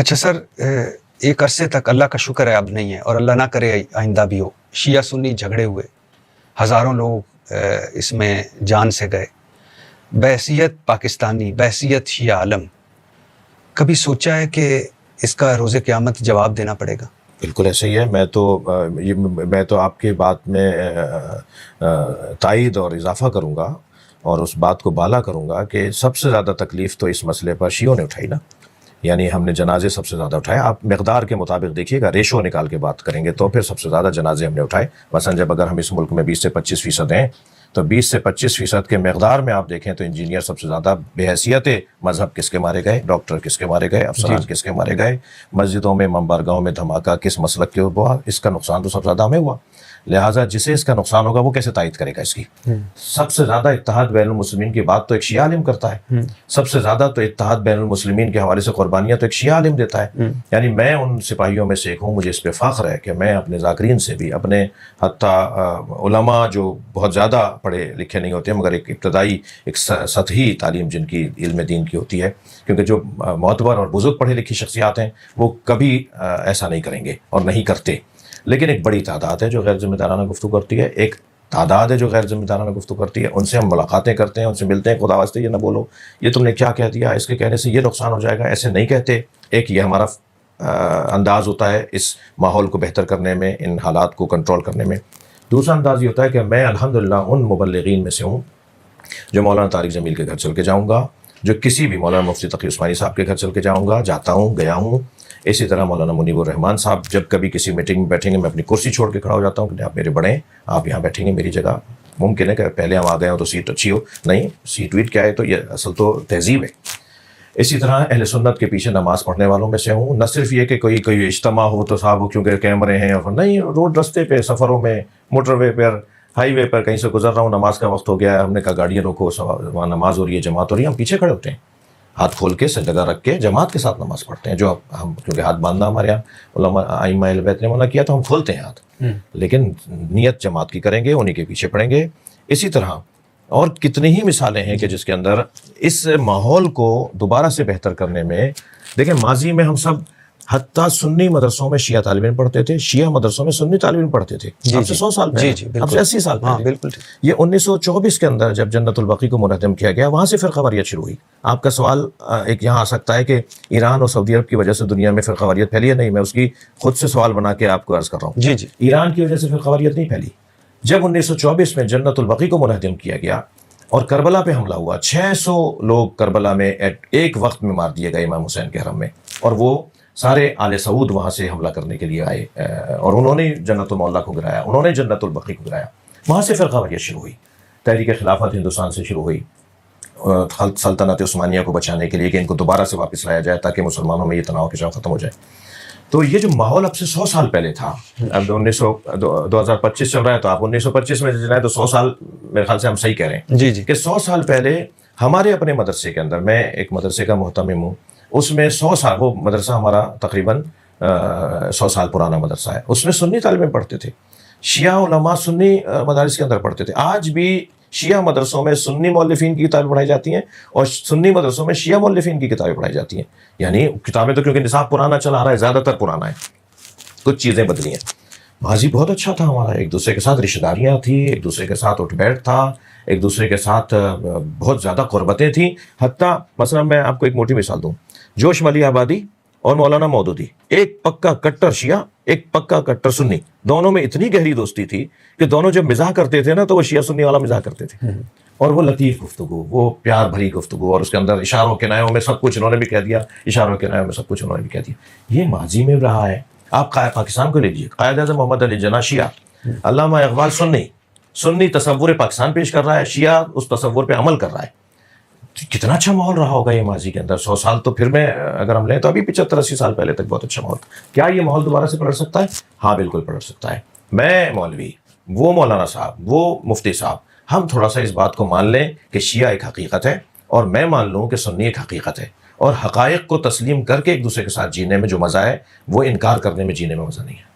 اچھا سر، ایک عرصے تک اللہ کا شکر ہے اب نہیں ہے، اور اللہ نہ کرے آئندہ بھی ہو، شیعہ سنی جھگڑے ہوئے، ہزاروں لوگ اس میں جان سے گئے، بحیثیت پاکستانی، بحیثیت شیعہ عالم، کبھی سوچا ہے کہ اس کا روز قیامت جواب دینا پڑے گا؟ بالکل ایسے ہی ہے. میں تو آپ کی بات میں تائید اور اضافہ کروں گا اور اس بات کو بالا کروں گا کہ سب سے زیادہ تکلیف تو اس مسئلے پر شیعوں نے اٹھائی نا. یعنی ہم نے جنازے سب سے زیادہ اٹھائے. آپ مقدار کے مطابق دیکھیے گا، ریشو نکال کے بات کریں گے تو پھر سب سے زیادہ جنازے ہم نے اٹھائے. مثلا جب اگر ہم اس ملک میں 20 سے 25% ہیں تو 20 سے 25% کے مقدار میں آپ دیکھیں تو انجینئر سب سے زیادہ بے حیثیت مذہب کس کے مارے گئے، ڈاکٹر کس کے مارے گئے، افسران کس کے مارے گئے، مسجدوں میں منبرگاہوں میں دھماکہ کس مسلک کے ہوا، اس کا نقصان تو سب سے زیادہ ہمیں ہوا. لہٰذا جسے اس کا نقصان ہوگا وہ کیسے تائید کرے گا اس کی؟ سب سے زیادہ اتحاد بین المسلمین کی بات تو ایک شیعہ عالم کرتا ہے. سب سے زیادہ تو اتحاد بین المسلمین کے حوالے سے قربانیاں تو ایک شیعہ عالم دیتا ہے. یعنی میں ان سپاہیوں میں سے ایک ہوں، مجھے اس پہ فخر ہے کہ میں اپنے ذاکرین سے بھی، اپنے حتیٰ علماء جو بہت زیادہ پڑھے لکھے نہیں ہوتے مگر ایک ابتدائی ایک سطحی تعلیم جن کی علم دین کی ہوتی ہے، کیونکہ جو معتبر اور بزرگ پڑھے لکھی شخصیات ہیں وہ کبھی ایسا نہیں کریں گے اور نہیں کرتے. لیکن ایک بڑی تعداد ہے جو غیر ذمہ دارانہ گفتگو کرتی ہے، ایک تعداد ہے جو غیر ذمہ دارانہ گفتگو کرتی ہے. ان سے ہم ملاقاتیں کرتے ہیں، ان سے ملتے ہیں، خدا واسطے یہ نہ بولو، یہ تم نے کیا کہہ دیا، اس کے کہنے سے یہ نقصان ہو جائے گا، ایسے نہیں کہتے. ایک یہ ہمارا انداز ہوتا ہے اس ماحول کو بہتر کرنے میں، ان حالات کو کنٹرول کرنے میں. دوسرا انداز یہ ہوتا ہے کہ میں الحمدللہ ان مبلغین میں سے ہوں جو مولانا طارق جمیل کے گھر چل کے جاؤں گا، جو کسی بھی مولانا مفتی تقی عثمانی صاحب کے گھر چل کے جاؤں گا، جاتا ہوں، گیا ہوں. اسی طرح مولانا منیب الرحمان صاحب جب کبھی کسی میٹنگ میں بیٹھیں گے میں اپنی کرسی چھوڑ کے کھڑا ہو جاتا ہوں کہ آپ میرے بڑے ہیں، آپ یہاں بیٹھیں گے میری جگہ. ممکن ہے کہ پہلے ہم آ گئے ہوں تو سیٹ اچھی ہو، نہیں، سیٹ ویٹ کیا ہے، تو یہ اصل تو تہذیب ہے. اسی طرح اہل سنت کے پیچھے نماز پڑھنے والوں میں سے ہوں. نہ صرف یہ کہ کوئی اجتماع ہو تو صاحب کیونکہ کیمرے ہیں، اور نہیں، روڈ رستے پہ، سفروں میں، موٹر وے پر، ہائی وے پر کہیں سے گزر رہا ہوں، نماز کا وقت ہو گیا ہے، ہم نے کہا گاڑیاں روکو، وہاں نماز ہو رہی ہے، جماعت ہو رہی ہے، ہم پیچھے کھڑے ہوتے ہیں، ہاتھ کھول کے سجدہ رکھ کے جماعت کے ساتھ نماز پڑھتے ہیں. جو ہم کیونکہ ہاتھ باندھنا ہمارے یہاں علماء ائمہ اہل بیت نے منع کیا تو ہم کھولتے ہیں ہاتھ، لیکن نیت جماعت کی کریں گے، انہی کے پیچھے پڑھیں گے. اسی طرح اور کتنی ہی مثالیں ہیں کہ جس کے اندر اس ماحول کو دوبارہ سے بہتر کرنے میں، دیکھیں ماضی میں ہم سب حتیٰ سنی مدرسوں میں شیعہ طالب علم پڑھتے تھے، شیعہ مدرسوں میں سنی طالب علم پڑھتے تھے. اب سے 100 سال پہلے، اب سے 80 سال پہلے. بالکل. یہ 1924 کے اندر جب جنت البقیع کو منہدم کیا گیا، وہاں سے فرقہ واریت شروع ہوئی. آپ کا سوال ایک یہاں آ سکتا ہے کہ ایران اور سعودی عرب کی وجہ سے دنیا میں فرقہ واریت پھیلی ہے؟ نہیں، میں اس کی خود سے سوال بنا کے آپ کو عرض کر رہا ہوں. ایران کی وجہ سے فرقہ واریت نہیں پھیلی. جب 1924 میں جنت البقیع کو منہدم کیا گیا اور کربلا پہ حملہ ہوا، 600 لوگ کربلا میں ایک وقت میں مار دیے گئے امام حسین کے حرم میں، اور وہ سارے آل سعود وہاں سے حملہ کرنے کے لیے آئے اور انہوں نے جنت المولا کو گرایا، انہوں نے جنت البقیع کو گرایا. وہاں سے فرقہ واریت شروع ہوئی. تحریک خلافت ہندوستان سے شروع ہوئی سلطنت عثمانیہ کو بچانے کے لیے کہ ان کو دوبارہ سے واپس لایا جائے تاکہ مسلمانوں میں یہ تناؤ کشاؤ ختم ہو جائے. تو یہ جو ماحول اب سے 100 سال پہلے تھا، اب 2025 چل رہا ہے تو آپ 1925 میں جائیں تو 100 سال میرے خیال سے ہم صحیح کہہ رہے ہیں کہ 100 سال پہلے ہمارے اپنے مدرسے کے اندر، میں ایک مدرسے کا محتمم ہوں، اس میں 100 سال، وہ مدرسہ ہمارا تقریباً 100 سال پرانا مدرسہ ہے، اس میں سنی طالب علم پڑھتے تھے، شیعہ علماء سنی مدارس کے اندر پڑھتے تھے. آج بھی شیعہ مدرسوں میں سنی مؤلفین کی کتابیں پڑھائی جاتی ہیں اور سنی مدرسوں میں شیعہ مؤلفین کی کتابیں پڑھائی جاتی ہیں. یعنی کتابیں تو کیونکہ نصاب پرانا چلا آ رہا ہے، زیادہ تر پرانا ہے، کچھ چیزیں بدلی ہیں. ماضی بہت اچھا تھا ہمارا، ایک دوسرے کے ساتھ رشتہ داریاں تھیں، ایک دوسرے کے ساتھ اٹھ بیٹھ تھا، ایک دوسرے کے ساتھ بہت زیادہ قربتیں تھیں. حتیٰ مثلا میں آپ کو ایک موٹی مثال دوں، جوش ملی آبادی اور مولانا مودودی، ایک پکا کٹر شیعہ، ایک پکا کٹر سنی، دونوں میں اتنی گہری دوستی تھی کہ دونوں جب مزاح کرتے تھے نا تو وہ شیعہ سنی والا مزاح کرتے تھے، اور وہ لطیف گفتگو، وہ پیار بھری گفتگو، اور اس کے اندر اشاروں کنایوں میں سب کچھ انہوں نے بھی کہہ دیا، اشاروں کنایوں میں سب کچھ انہوں نے بھی کہہ دیا. یہ ماضی میں رہا ہے. آپ پاکستان کو لیجیے، قائد اعظم محمد علی جناح شیعہ، علامہ اقبال سنی تصور پاکستان پیش کر رہا ہے، شیعہ اس تصور پہ عمل کر رہا ہے. کتنا اچھا ماحول رہا ہوگا یہ ماضی کے اندر 100 سال. تو پھر میں اگر ہم لیں تو ابھی 75-80 سال پہلے تک بہت اچھا ماحول. کیا یہ ماحول دوبارہ سے پلٹ سکتا ہے؟ ہاں بالکل پلٹ سکتا ہے. میں مولوی، وہ مولانا صاحب، وہ مفتی صاحب، ہم تھوڑا سا اس بات کو مان لیں کہ شیعہ ایک حقیقت ہے اور میں مان لوں کہ سنی ایک حقیقت ہے، اور حقائق کو تسلیم کر کے ایک دوسرے کے ساتھ جینے میں جو مزہ ہے وہ انکار کرنے میں جینے میں مزہ نہیں ہے.